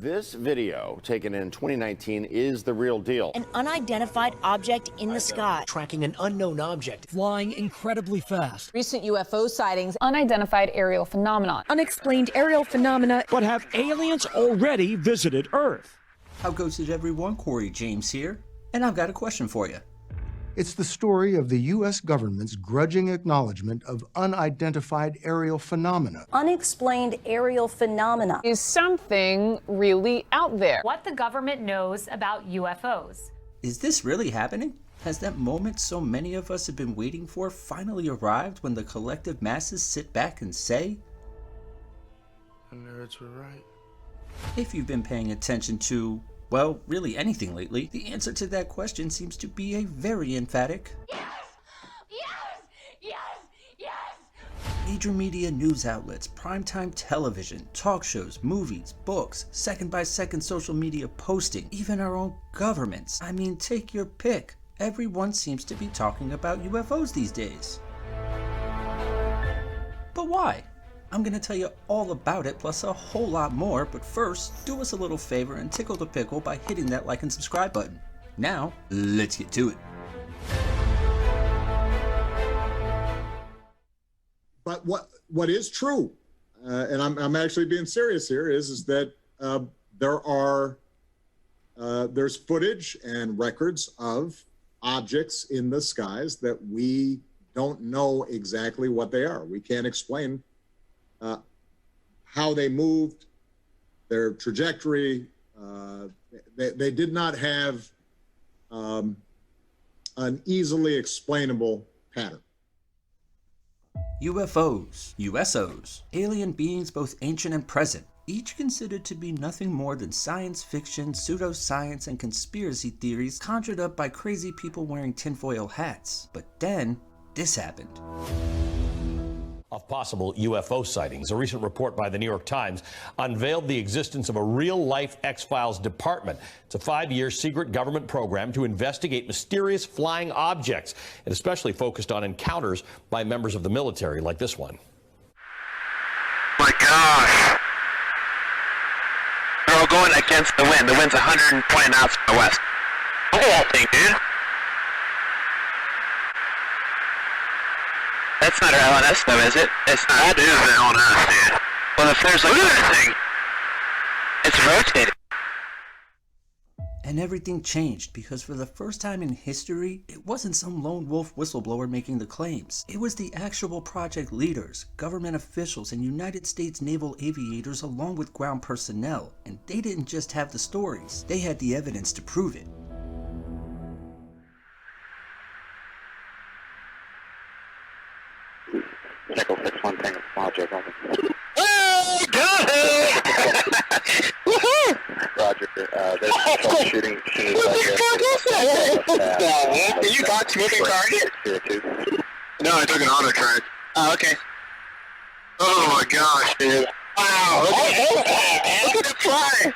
This video, taken in 2019, is the real deal. An unidentified object in the sky. Tracking an unknown object. Flying incredibly fast. Recent UFO sightings. Unidentified aerial phenomenon. Unexplained aerial phenomena. But have aliens already visited Earth? How goes it, everyone? Corey James here, and I've got a question for you. It's the story of the U.S. government's grudging acknowledgment of unidentified aerial phenomena. Unexplained aerial phenomena Is something really out there? What the government knows about UFOs. Is this really happening? Has that moment so many of us have been waiting for finally arrived when the collective masses sit back and say, "The nerds were right"? If you've been paying attention to, well, really anything lately, the answer to that question seems to be a very emphatic Yes! Yes! Yes! Yes! Major media news outlets, primetime television, talk shows, movies, books, second-by-second social media posting, even our own governments. I mean, take your pick. Everyone seems to be talking about UFOs these days. But why? I'm gonna tell you all about it, plus a whole lot more, but first, do us a little favor and tickle the pickle by hitting that like and subscribe button. Now, let's get to it. But what is true, and I'm actually being serious here, is that there's footage and records of objects in the skies that we don't know exactly what they are. We can't explain how they moved, their trajectory. They did not have an easily explainable pattern. UFOs, USOs, alien beings both ancient and present, each considered to be nothing more than science fiction, pseudoscience, and conspiracy theories conjured up by crazy people wearing tinfoil hats. But then, this happened. Of possible UFO sightings, a recent report by the New York Times unveiled the existence of a real-life X-Files department. It's a 5-year secret government program to investigate mysterious flying objects, and especially focused on encounters by members of the military, like this one. My gosh. They're all going against the wind. The wind's 120 knots from the west. Look at that thing, dude. That's not our LNS though, is it? It's not. That is the LNS, dude. Well, if there's like... Look at that thing! It's rotating. And everything changed because for the first time in history, it wasn't some lone wolf whistleblower making the claims. It was the actual project leaders, government officials, and United States naval aviators along with ground personnel. And they didn't just have the stories, they had the evidence to prove it. Echo 6-1 Tango Project. Oh, got it! Woohoo! Roger. There's troubleshooting. Did you got smoking target? No, I took an auto track. Oh, okay. Oh my gosh, dude. Wow, look at it fly!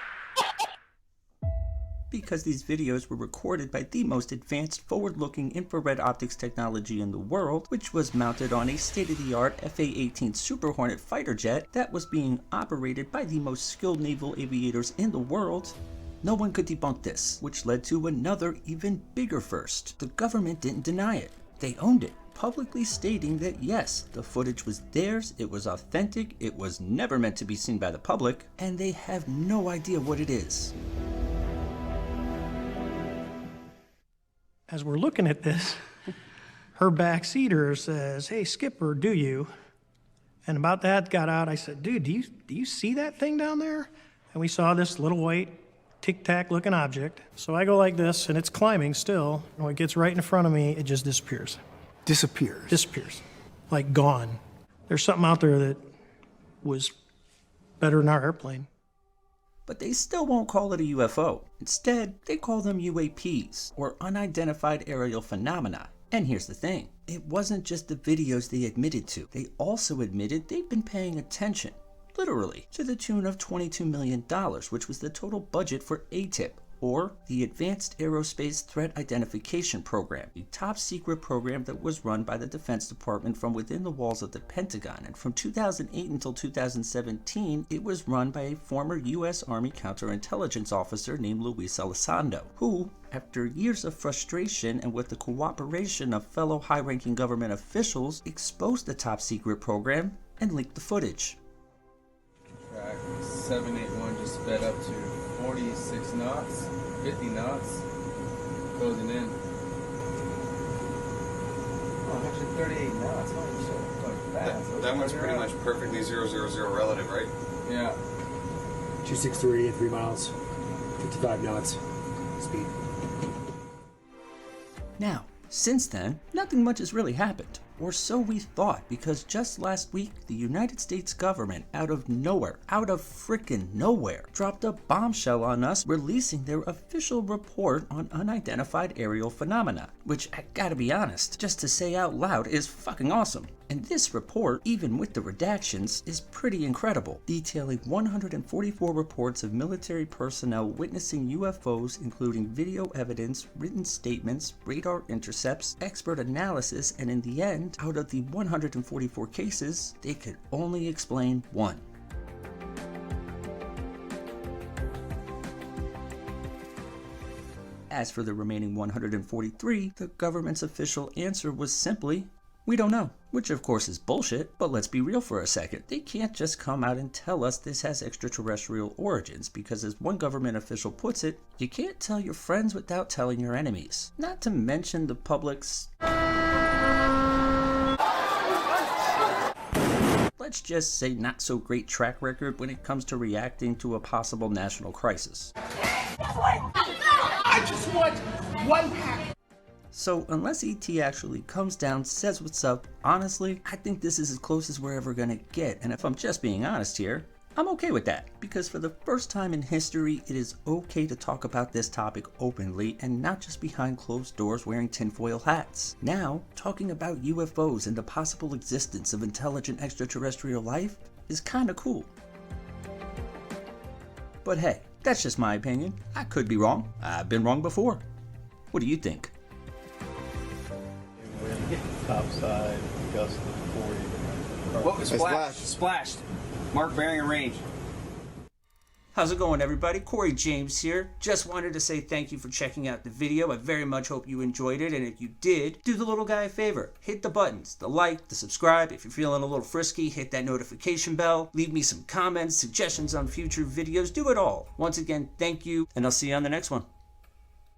Because these videos were recorded by the most advanced forward-looking infrared optics technology in the world, which was mounted on a state-of-the-art FA-18 Super Hornet fighter jet that was being operated by the most skilled naval aviators in the world. No one could debunk this, which led to another even bigger first. The government didn't deny it. They owned it, publicly stating that yes, the footage was theirs, it was authentic, it was never meant to be seen by the public, and they have no idea what it is. As we're looking at this, her backseater says, "Hey, Skipper, do you?" And about that got out, I said, "Dude, do you see that thing down there?" And we saw this little white tic-tac looking object. So I go like this, and it's climbing still. And when it gets right in front of me, it just disappears. Disappears. Disappears. Like gone. There's something out there that was better than our airplane. But they still won't call it a UFO. Instead, they call them UAPs, or Unidentified Aerial Phenomena. And here's the thing, it wasn't just the videos they admitted to. They also admitted they've been paying attention, literally, to the tune of $22 million, which was the total budget for ATIP, or the Advanced Aerospace Threat Identification Program, a top secret program that was run by the Defense Department from within the walls of the Pentagon. And from 2008 until 2017, it was run by a former U.S. Army counterintelligence officer named Luis Elizondo, who, after years of frustration and with the cooperation of fellow high-ranking government officials, exposed the top secret program and leaked the footage. Track 781 just sped up to 46 knots, 50 knots, closing in. Oh, actually 38 knots. Holy shit, going fast. That one's pretty much perfectly 000 relative, right? Yeah. 263 at 3 miles, 55 knots speed. Now, since then, nothing much has really happened. Or so we thought, because just last week, the United States government, out of nowhere, out of frickin' nowhere, dropped a bombshell on us, releasing their official report on unidentified aerial phenomena, which, I gotta be honest, just to say out loud, is fucking awesome. And this report, even with the redactions, is pretty incredible, detailing 144 reports of military personnel witnessing UFOs, including video evidence, written statements, radar intercepts, expert analysis, and in the end, out of the 144 cases, they could only explain one. As for the remaining 143, the government's official answer was simply, we don't know, which of course is bullshit, but let's be real for a second. They can't just come out and tell us this has extraterrestrial origins, because as one government official puts it, you can't tell your friends without telling your enemies. Not to mention the public's, let's just say, not so great track record when it comes to reacting to a possible national crisis. I just want one pack. So unless ET actually comes down, says what's up, honestly, I think this is as close as we're ever gonna get. And if I'm just being honest here, I'm okay with that. Because for the first time in history, it is okay to talk about this topic openly and not just behind closed doors wearing tinfoil hats. Now, talking about UFOs and the possible existence of intelligent extraterrestrial life is kinda cool. But hey, that's just my opinion. I could be wrong. I've been wrong before. What do you think? Topside, gust of 40. Whoa, splashed. Mark bearing and range. How's it going, everybody? Corey James here. Just wanted to say thank you for checking out the video. I very much hope you enjoyed it, and if you did, do the little guy a favor. Hit the buttons, the like, the subscribe. If you're feeling a little frisky, hit that notification bell. Leave me some comments, suggestions on future videos. Do it all. Once again, thank you, and I'll see you on the next one.